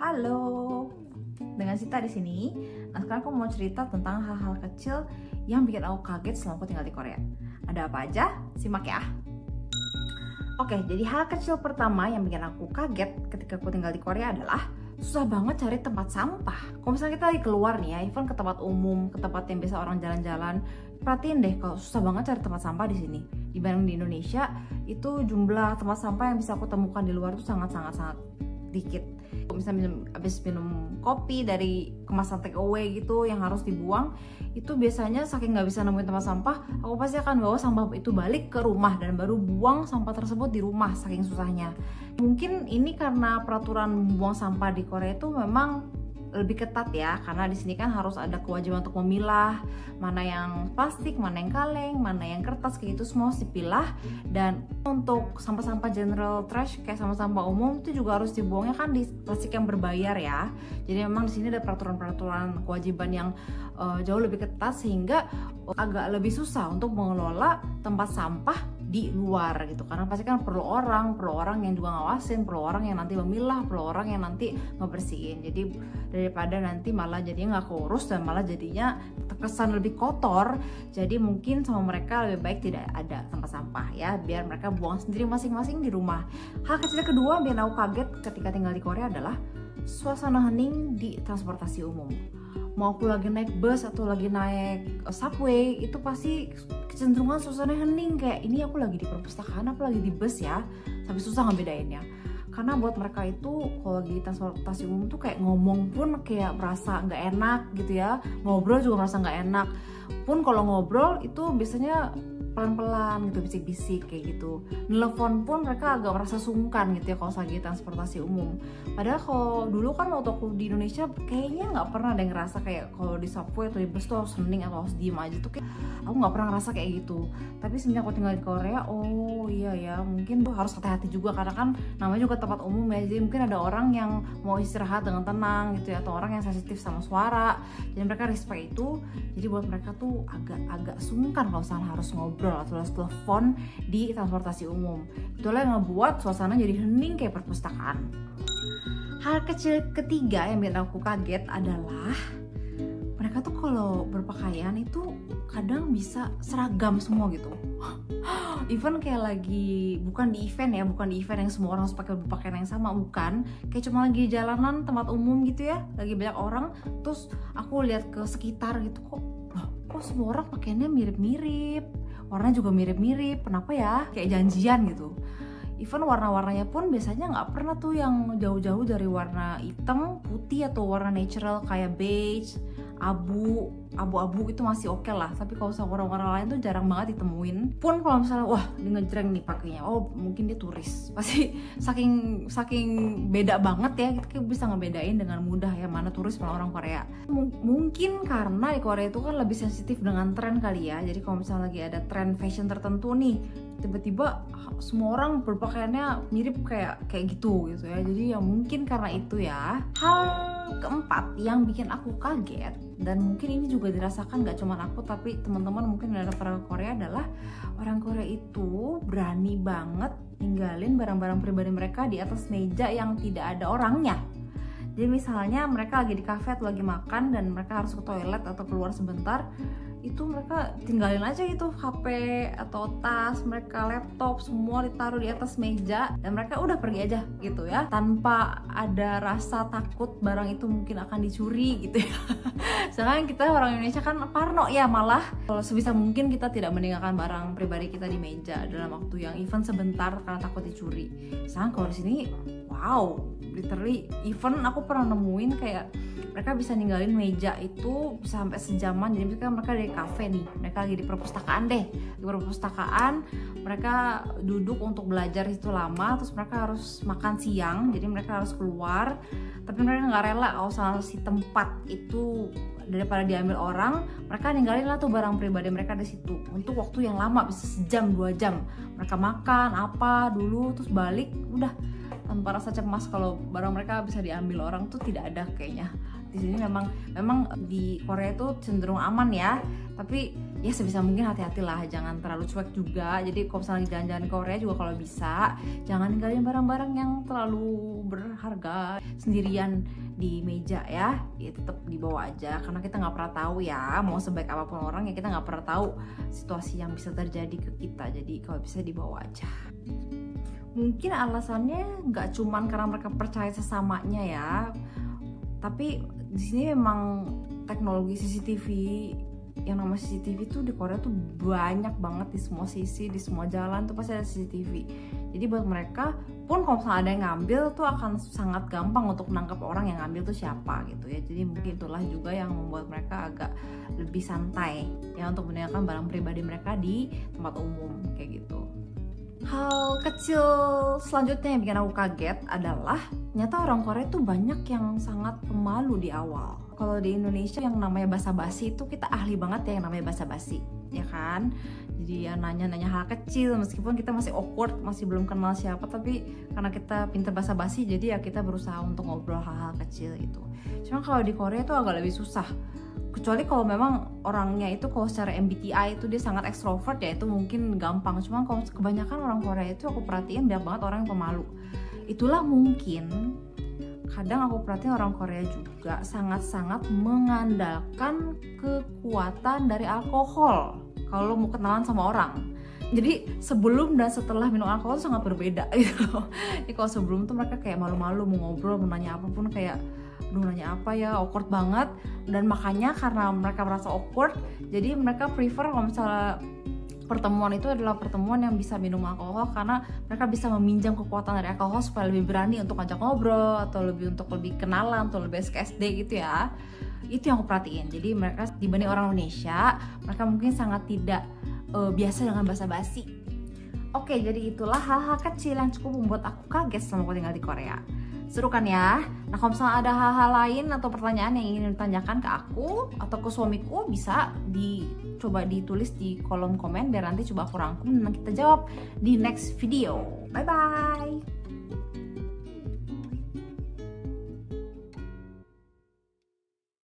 Halo, dengan Sita di sini. Nah, sekarang aku mau cerita tentang hal-hal kecil yang bikin aku kaget selama aku tinggal di Korea. Ada apa aja? Simak ya. Oke, jadi hal kecil pertama yang bikin aku kaget ketika aku tinggal di Korea adalah susah banget cari tempat sampah. Kalau misalnya kita lagi keluar nih ya, even ke tempat umum, ke tempat yang biasa orang jalan-jalan, perhatiin deh kalau susah banget cari tempat sampah di sini. Dibanding di Indonesia, itu jumlah tempat sampah yang bisa aku temukan di luar itu sangat dikit. Misalnya habis minum kopi dari kemasan take away gitu yang harus dibuang, itu biasanya saking nggak bisa nemuin tempat sampah, aku pasti akan bawa sampah itu balik ke rumah dan baru buang sampah tersebut di rumah saking susahnya. Mungkin ini karena peraturan buang sampah di Korea itu memang lebih ketat ya, karena di sini kan harus ada kewajiban untuk memilah mana yang plastik, mana yang kaleng, mana yang kertas, kayak itu semua harus dipilah. Dan untuk sampah-sampah general trash kayak sampah-sampah umum itu juga harus dibuangnya kan di plastik yang berbayar ya. Jadi memang di sini ada peraturan-peraturan kewajiban yang jauh lebih ketat sehingga agak lebih susah untuk mengelola tempat sampah di luar gitu, karena pasti kan perlu orang yang juga ngawasin, perlu orang yang nanti memilah, perlu orang yang nanti ngebersihin. Jadi daripada nanti malah jadinya nggak keurus dan malah jadinya terkesan lebih kotor, jadi mungkin sama mereka lebih baik tidak ada tempat sampah ya, biar mereka buang sendiri masing-masing di rumah. Hal kecil kedua yang bikin aku kaget ketika tinggal di Korea adalah suasana hening di transportasi umum. Mau aku lagi naik bus atau lagi naik subway, itu pasti kecenderungan suasana hening, kayak ini aku lagi di perpustakaan apa lagi di bus ya, tapi susah ngebedainnya. Karena buat mereka itu kalau lagi transportasi umum tuh kayak ngomong pun kayak merasa nggak enak gitu ya, ngobrol juga merasa nggak enak. Pun kalau ngobrol itu biasanya pelan-pelan gitu, bisik-bisik kayak gitu. Nelfon pun mereka agak merasa sungkan gitu ya kalau lagi transportasi umum. Padahal kalau dulu kan waktu aku di Indonesia kayaknya nggak pernah ada yang ngerasa kayak kalau di subway atau di bus tuh harus hening atau harus diem aja tuh, kayak aku nggak pernah ngerasa kayak gitu. Tapi semenjak aku tinggal di Korea, oh iya ya, mungkin tuh harus hati-hati juga karena kan namanya juga tempat umum ya. Jadi mungkin ada orang yang mau istirahat dengan tenang gitu ya, atau orang yang sensitif sama suara. Jadi mereka respect itu. Jadi buat mereka tuh agak sungkan kalau misalnya harus ngobrol atau harus telepon di transportasi umum. Itulah yang ngebuat suasana jadi hening kayak perpustakaan. Hal kecil ketiga yang bikin aku kaget adalah mereka tuh kalau berpakaian itu kadang bisa seragam semua gitu. Even kayak lagi bukan di event yang semua orang harus pakai pakaian yang sama, bukan, kayak cuma lagi jalanan tempat umum gitu ya, lagi banyak orang, terus aku lihat ke sekitar gitu, kok semua orang pakaiannya mirip-mirip, warnanya juga mirip-mirip, kenapa ya, kayak janjian gitu. Even warna-warnanya pun biasanya nggak pernah tuh yang jauh-jauh dari warna hitam, putih, atau warna natural kayak beige, abu-abu itu masih oke lah. Tapi kalau sama warna-warna lain tuh jarang banget ditemuin. Pun kalau misalnya wah dia ngejreng nih pakainya, oh mungkin dia turis, pasti saking beda banget ya, kita bisa ngebedain dengan mudah ya mana turis mana orang Korea. Mungkin karena di Korea itu kan lebih sensitif dengan tren kali ya. Jadi kalau misalnya lagi ada tren fashion tertentu nih, tiba-tiba semua orang berpakaiannya mirip kayak gitu ya. Jadi ya mungkin karena itu ya. Hal keempat yang bikin aku kaget, dan mungkin ini juga dirasakan gak cuma aku tapi teman-teman mungkin ada orang Korea, adalah orang Korea itu berani banget ninggalin barang-barang pribadi mereka di atas meja yang tidak ada orangnya. Jadi misalnya mereka lagi di kafe atau lagi makan dan mereka harus ke toilet atau keluar sebentar, itu mereka tinggalin aja gitu HP atau tas mereka, laptop, semua ditaruh di atas meja dan mereka udah pergi aja gitu ya, tanpa ada rasa takut barang itu mungkin akan dicuri gitu ya. Sedangkan kita orang Indonesia kan parno ya, malah kalau sebisa mungkin kita tidak meninggalkan barang pribadi kita di meja dalam waktu yang even sebentar karena takut dicuri. Sedangkan kalau di sini wow, literally even aku pernah nemuin kayak mereka bisa ninggalin meja itu bisa sampai sejaman. Jadi mereka dari kafe nih, mereka lagi di perpustakaan mereka duduk untuk belajar itu lama, terus mereka harus makan siang, jadi mereka harus keluar, tapi mereka nggak rela kalau si tempat itu daripada diambil orang, mereka ninggalin lah tuh barang pribadi mereka di situ untuk waktu yang lama, bisa sejam 2 jam. Mereka makan apa dulu terus balik, udah tanpa rasa cemas kalau barang mereka bisa diambil orang tuh tidak ada kayaknya. di sini memang di Korea itu cenderung aman ya, tapi ya sebisa mungkin hati-hatilah, jangan terlalu cuek juga. Jadi kalau misalnya jalan-jalan ke Korea juga kalau bisa jangan ninggalin barang-barang yang terlalu berharga sendirian di meja ya, tetap dibawa aja karena kita nggak pernah tahu ya, mau sebaik apapun orang ya kita nggak pernah tahu situasi yang bisa terjadi ke kita. Jadi kalau bisa dibawa aja. Mungkin alasannya nggak cuman karena mereka percaya sesamanya ya, tapi di sini memang teknologi CCTV, yang namanya CCTV tuh di Korea tuh banyak banget di semua sisi, di semua jalan tuh pasti ada CCTV. Jadi buat mereka pun kalau misalnya ada yang ngambil tuh akan sangat gampang untuk menangkap orang yang ngambil tuh siapa gitu ya. Jadi mungkin itulah juga yang membuat mereka agak lebih santai ya untuk meninggalkan barang pribadi mereka di tempat umum kayak gitu. Hal kecil selanjutnya yang bikin aku kaget adalah ternyata orang Korea itu banyak yang sangat pemalu di awal. Kalau di Indonesia yang namanya basa-basi itu kita ahli banget ya yang namanya basa-basi, ya kan? Jadi ya nanya-nanya hal kecil meskipun kita masih awkward, masih belum kenal siapa, tapi karena kita pinter basa-basi jadi ya kita berusaha untuk ngobrol hal-hal kecil gitu. Cuma kalau di Korea itu agak lebih susah. Kecuali kalau memang orangnya itu kalau secara MBTI itu dia sangat ekstrovert ya itu mungkin gampang. Cuma kalau kebanyakan orang Korea itu aku perhatiin banyak banget orang yang pemalu. Itulah mungkin kadang aku perhatiin orang Korea juga sangat-sangat mengandalkan kekuatan dari alkohol kalau mau kenalan sama orang. Jadi sebelum dan setelah minum alkohol itu sangat berbeda gitu. Jadi kalau sebelum tuh mereka kayak malu-malu mau ngobrol, mau nanya apapun kayak nanya apa ya, awkward banget. Dan makanya karena mereka merasa awkward, jadi mereka prefer kalau misalnya pertemuan itu adalah pertemuan yang bisa minum alkohol karena mereka bisa meminjam kekuatan dari alkohol supaya lebih berani untuk ngajak ngobrol atau untuk lebih kenalan atau lebih SKSD gitu ya. Itu yang aku perhatiin. Jadi mereka dibanding orang Indonesia, mereka mungkin sangat tidak biasa dengan basa-basi. Oke, jadi itulah hal-hal kecil yang cukup membuat aku kaget selama aku tinggal di Korea. Seru kan ya? Nah kalau misalnya ada hal-hal lain atau pertanyaan yang ingin ditanyakan ke aku atau ke suamiku, bisa coba ditulis di kolom komen biar nanti coba aku rangkum dan kita jawab di next video. Bye bye.